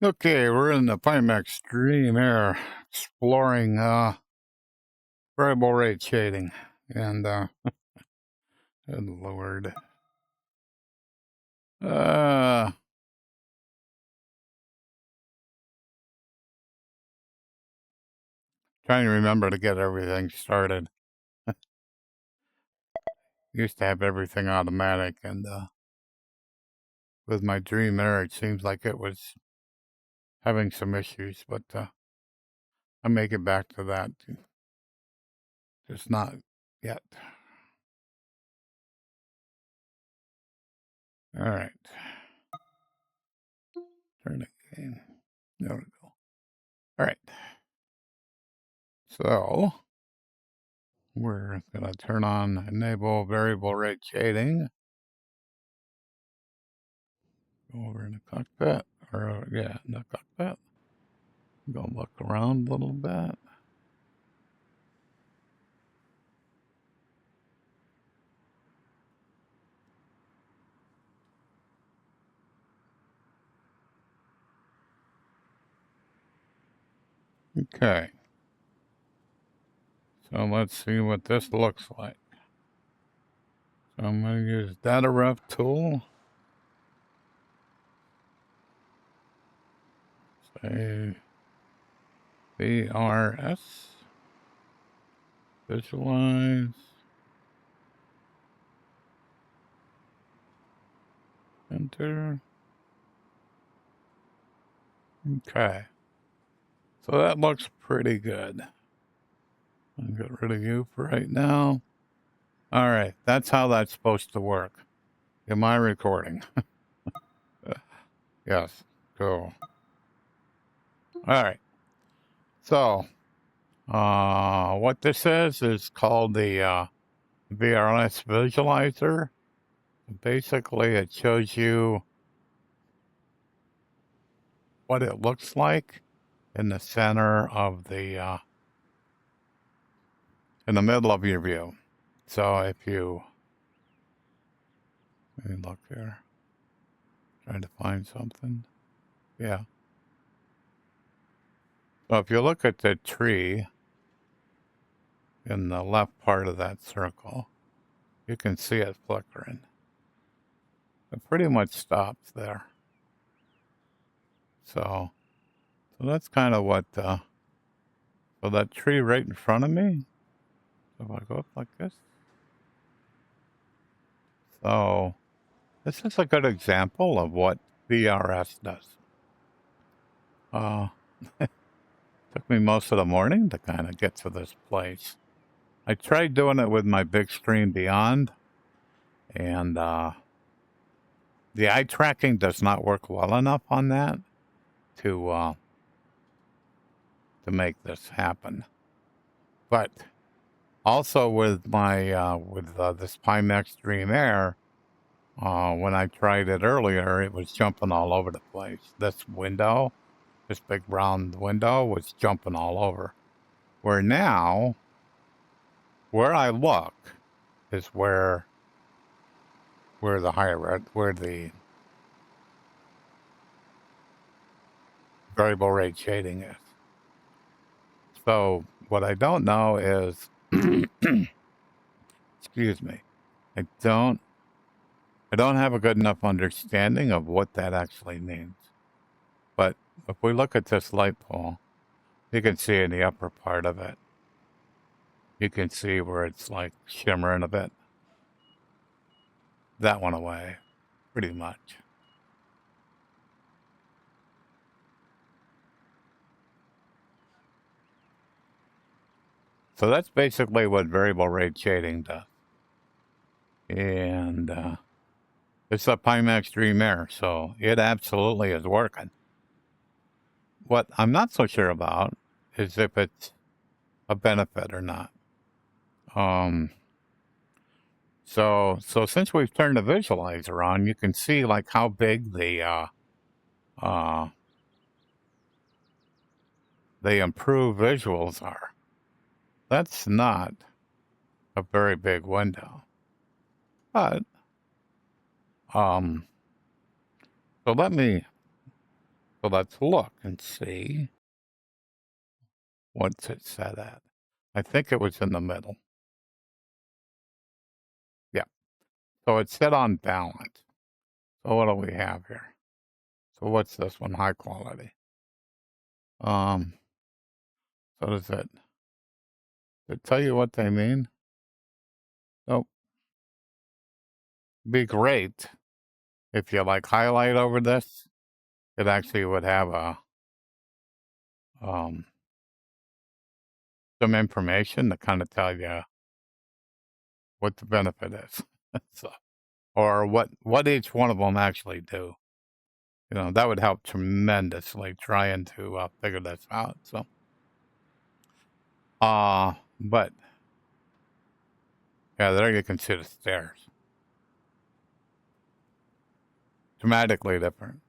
Okay, we're in the Pimax Dream Air exploring variable rate shading. And good lord. Trying to remember to get everything started. Used to have everything automatic, and with my Dream Air, it seems like it was having some issues, but I may get back to that. Just not yet. All right. Turn it again. There we go. All right. So we're going to turn on enable variable rate shading. Go over in the cockpit, or yeah, in the cockpit. Go look around a little bit. Okay. So let's see what this looks like. So I'm going to use data ref tool. Say VRS. Visualize. Enter. Okay. So that looks pretty good. I'll get rid of you for right now. All right. That's how that's supposed to work. Am I recording? Yes. Cool. All right. So, what this is called the VRS visualizer. Basically, it shows you what it looks like in the center of the, in the middle of your view. So if you, let me look here, trying to find something. Yeah. So if you look at the tree in the left part of that circle, you can see it flickering. It pretty much stops there. So that's kind of what, so that tree right in front of me, so if I go up like this, so this is a good example of what VRS does. Took me most of the morning to kind of get to this place. I tried doing it with my big screen beyond, and the eye tracking does not work well enough on that to make this happen. But also with my this Pimax Dream Air, when I tried it earlier, it was jumping all over the place. This window, this big round window, was jumping all over. Where now, where I look is where the where the variable rate shading is. So what I don't know is, excuse me, I don't have a good enough understanding of what that actually means. But if we look at this light pole, you can see in the upper part of it, you can see where it's like shimmering a bit. That went away, pretty much. So that's basically what variable rate shading does. And it's a Pimax Dream Air, so it absolutely is working. What I'm not so sure about is if it's a benefit or not. So since we've turned the visualizer on, you can see like how big the improved visuals are. That's not a very big window, but so let me So let's look and see what's it set at. I think it was in the middle. Yeah. So it's set on balance. So what do we have here? So what's this one? High quality. So does it tell you what they mean? Nope. Be great if you like highlight over this. It actually would have um some information to kind of tell you what the benefit is. So, or what each one of them actually do. That would help tremendously trying to figure this out. So, but yeah, there you can see the stairs. Dramatically different.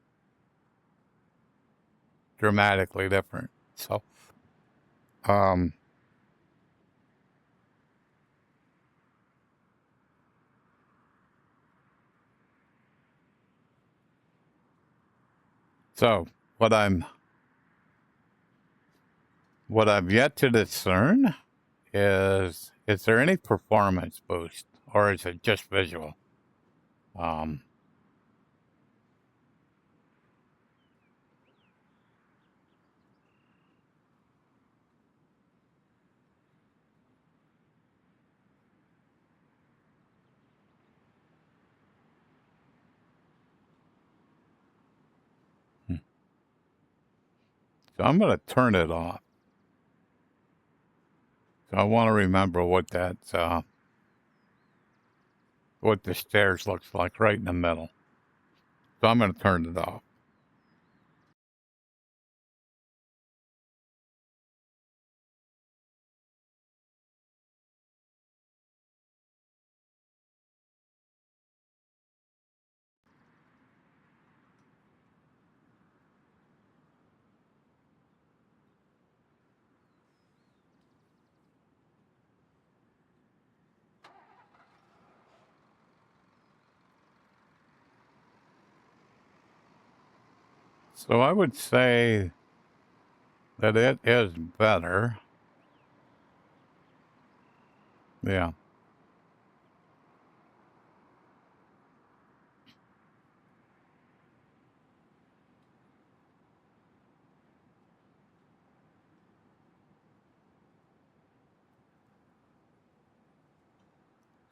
Dramatically different. So, um, so what I've yet to discern is there any performance boost or is it just visual? Um, so I'm going to turn it off. So I want to remember what what the stairs looks like right in the middle. So I'm going to turn it off. So I would say that it is better. Yeah.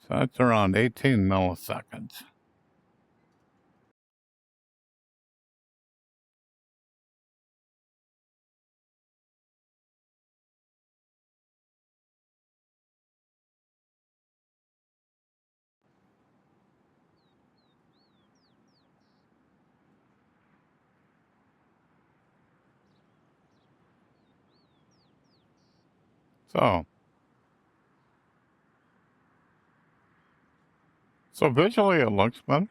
So that's around 18 milliseconds. So visually it looks better.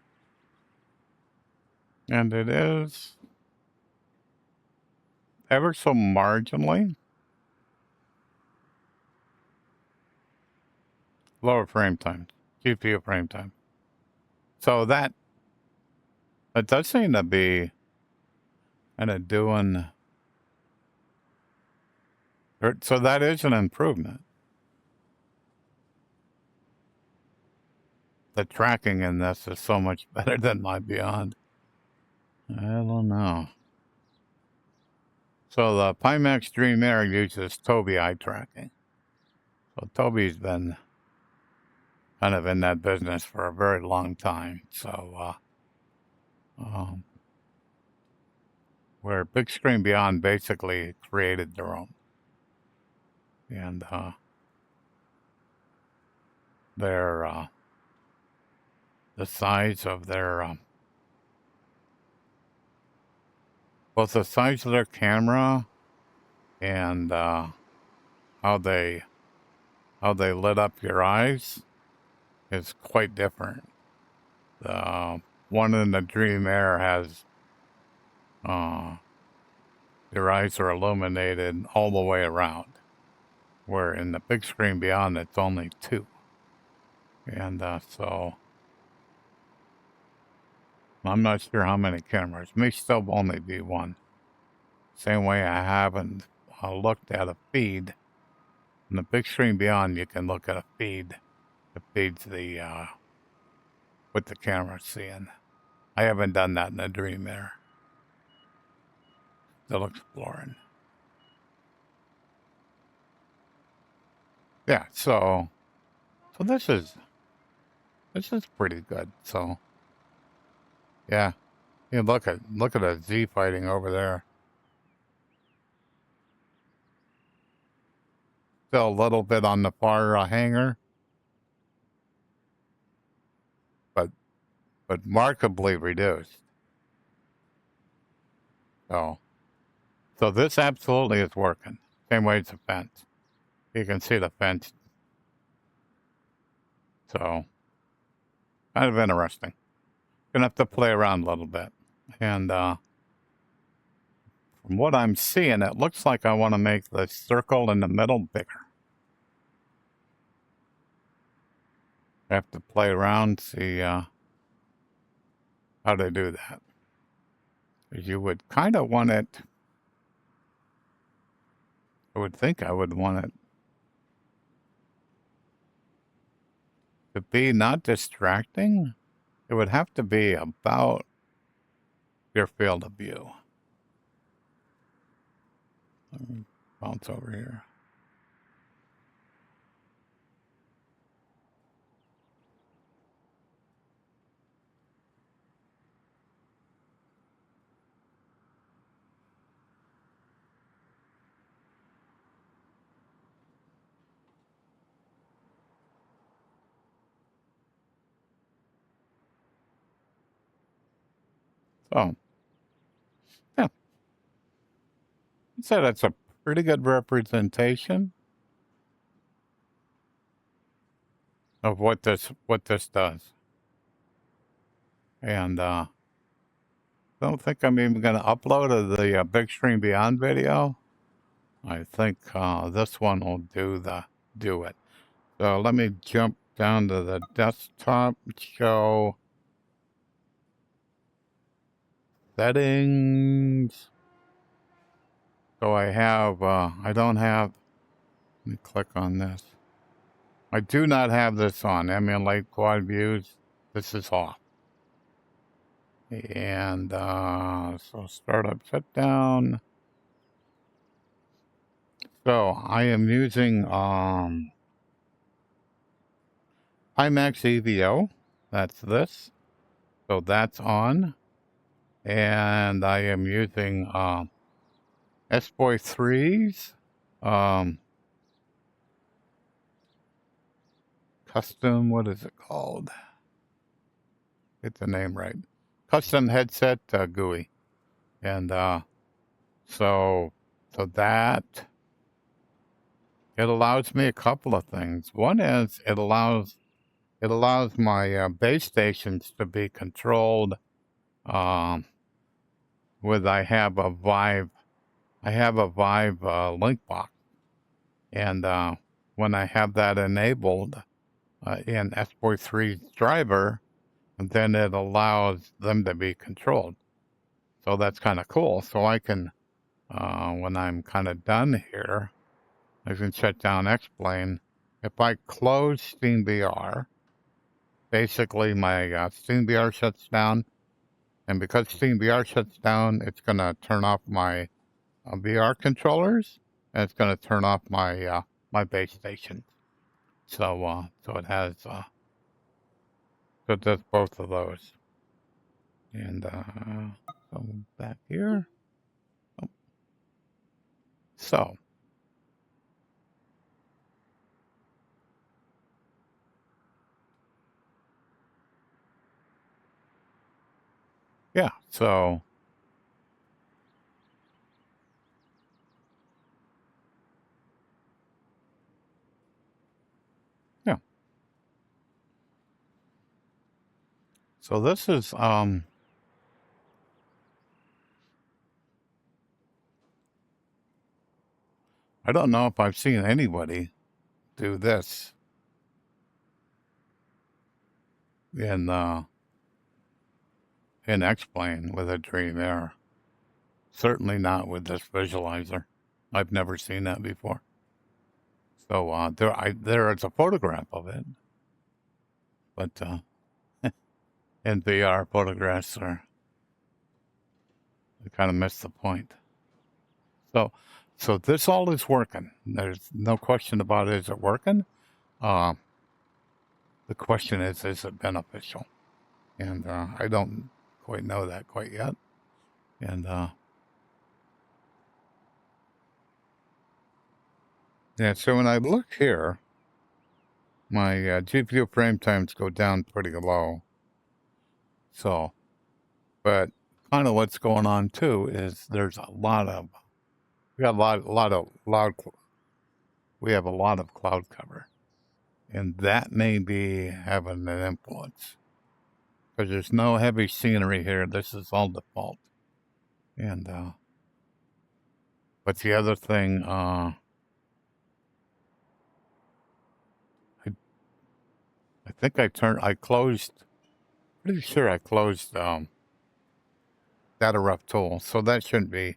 And it is ever so marginally lower frame time, GPU frame time. So that does seem to be kind of doing. So that is an improvement. The tracking in this is so much better than my Beyond. I don't know. So the Pimax Dream Air uses Tobii eye tracking. So Tobii's been kind of in that business for a very long time. So where Big Screen Beyond basically created their own. And their the size of their both the size of their camera and how they lit up your eyes is quite different. The one in the Dream Air has your eyes are illuminated all the way around, where in the Big Screen Beyond it's only two. And so I'm not sure how many cameras. May still only be one. Same way I haven't looked at a feed. In the big screen beyond, you can look at a feed that feeds the what the camera's seeing. I haven't done that in the Dream Air. Still exploring. Yeah, so this is pretty good. So yeah, you look at the Z fighting over there. Still a little bit on the far hanger, but markedly reduced. So this absolutely is working. Same way as the fence. You can see the fence. So kind of interesting. Gonna have to play around a little bit. And from what I'm seeing, it looks like I want to make the circle in the middle bigger. I have to play around, see how to do that. You would kind of want it, I would think I would want it to be not distracting. It would have to be about your field of view. Let me bounce over here. So, yeah, I'd say that's a pretty good representation of what this does. And don't think I'm even going to upload the Big Stream Beyond video. I think this one will do it. So let me jump down to the desktop, show settings. So I have, I don't have, let me click on this. I do not have this on, emulate quad views. This is off. And so startup shutdown. So I am using Pimax EVO. That's this. So that's on. And I am using S-Boy 3s. Custom, what is it called? Get the name right. Custom headset GUI. And so that it allows me a couple of things. One is it allows my base stations to be controlled with I have a Vive link box, and when I have that enabled in S-Boy 3's driver, then it allows them to be controlled. So that's kind of cool. So I can, when I'm kind of done here, I can shut down X-Plane. If I close SteamVR, basically my SteamVR shuts down. And because SteamVR shuts down, it's going to turn off my VR controllers, and it's going to turn off my my base station. So it has so it does both of those. And so back here. Oh. So yeah, so yeah. So this is I don't know if I've seen anybody do this in X-Plane with a Dream Air. Certainly not with this visualizer. I've never seen that before. So there is a photograph of it, but in VR, photographs are kind of miss the point. So, so this all is working. There's no question about it. Is it working? The question is it beneficial? And I don't quite know that quite yet. And yeah, so when I look here, my GPU frame times go down pretty low. So, but kind of what's going on too is there's a lot of we have we have a lot of cloud cover, and that may be having an influence because there's no heavy scenery here. This is all default. And but the other thing, I think I closed. Pretty sure I closed data rough tool, so that shouldn't be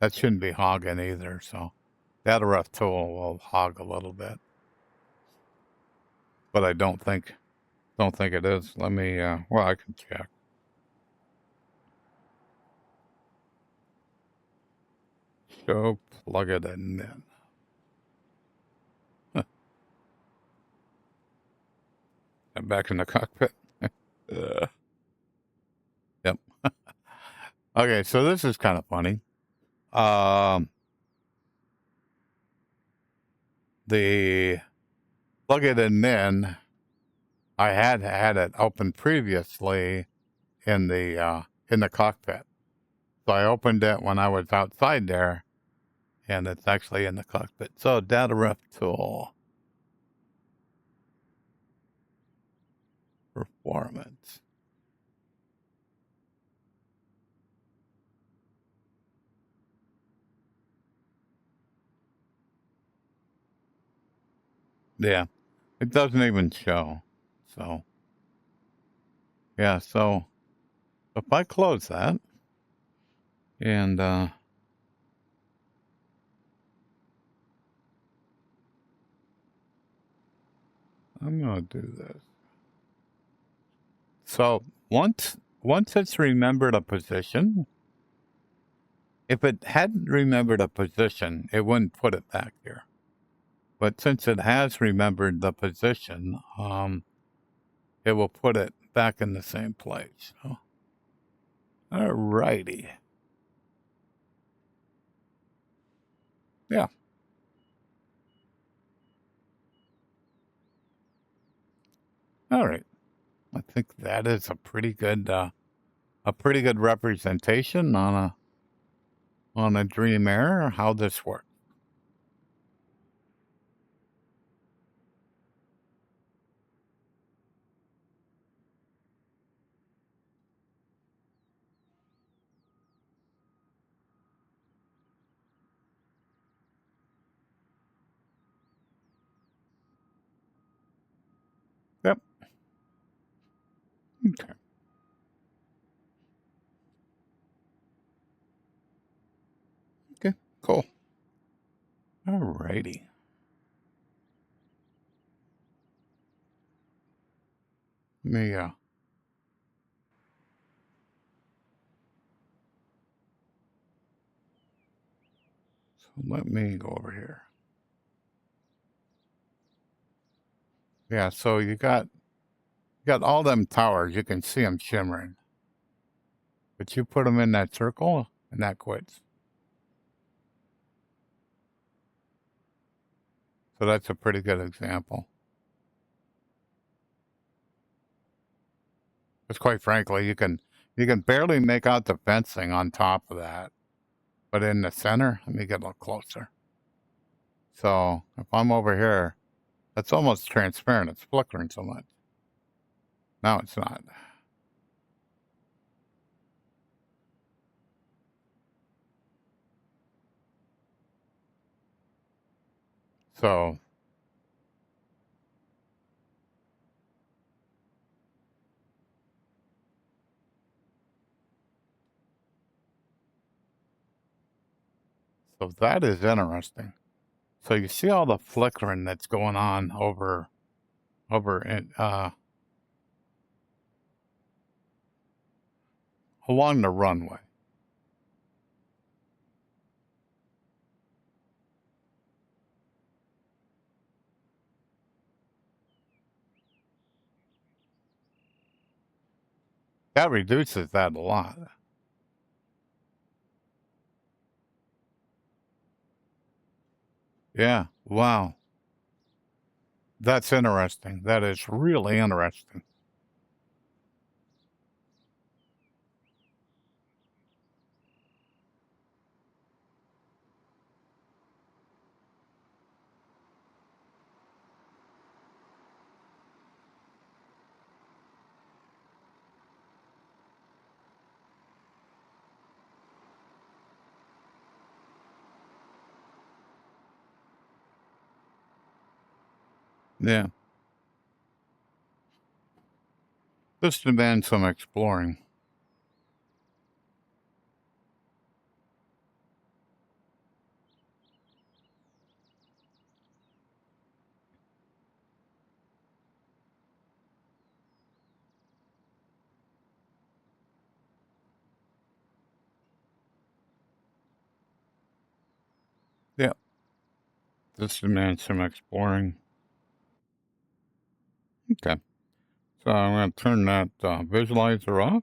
hogging either. So data rough tool will hog a little bit, but I don't think it is. Let me. Well, I can check. Show plug it in then. I'm back in the cockpit. Yep. Okay, so this is kind of funny. The plug it in then. I had it open previously in the cockpit, so I opened it when I was outside there, and it's actually in the cockpit. So data ref tool performance. Yeah, it doesn't even show. So yeah, so if I close that and I'm gonna do this. So once it's remembered a position, if it hadn't remembered a position, it wouldn't put it back here. But since it has remembered the position, it will put it back in the same place. So, all righty. Yeah. All right. I think that is a pretty good representation on a Dream Air how this works. Yep. Okay. Okay. Cool. All righty. Let me let me go over here. Yeah. So you got all them towers. You can see them shimmering, but you put them in that circle, and that quits. So that's a pretty good example. Because quite frankly, you can barely make out the fencing on top of that. But in the center, let me get a little closer. So if I'm over here, that's almost transparent. It's flickering so much. No, it's not. So So that is interesting. So you see all the flickering that's going on over in, along the runway. That reduces that a lot. Yeah. Wow. That's interesting. That is really interesting. Yeah. This demands some exploring. Yeah. This demands some exploring. Okay. So I'm going to turn that visualizer off.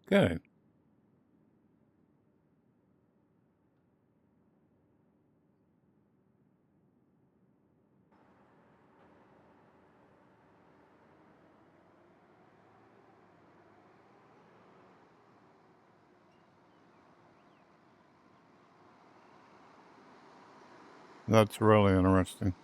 Good. That's really interesting.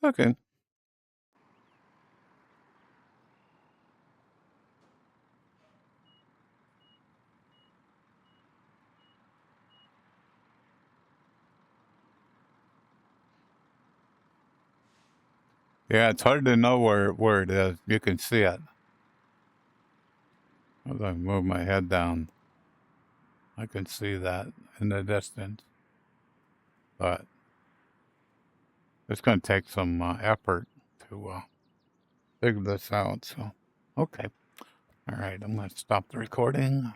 Okay. Yeah, it's hard to know where it is. You can see it. As I move my head down, I can see that in the distance. But it's going to take some effort to figure this out. So, okay. All right. I'm going to stop the recording.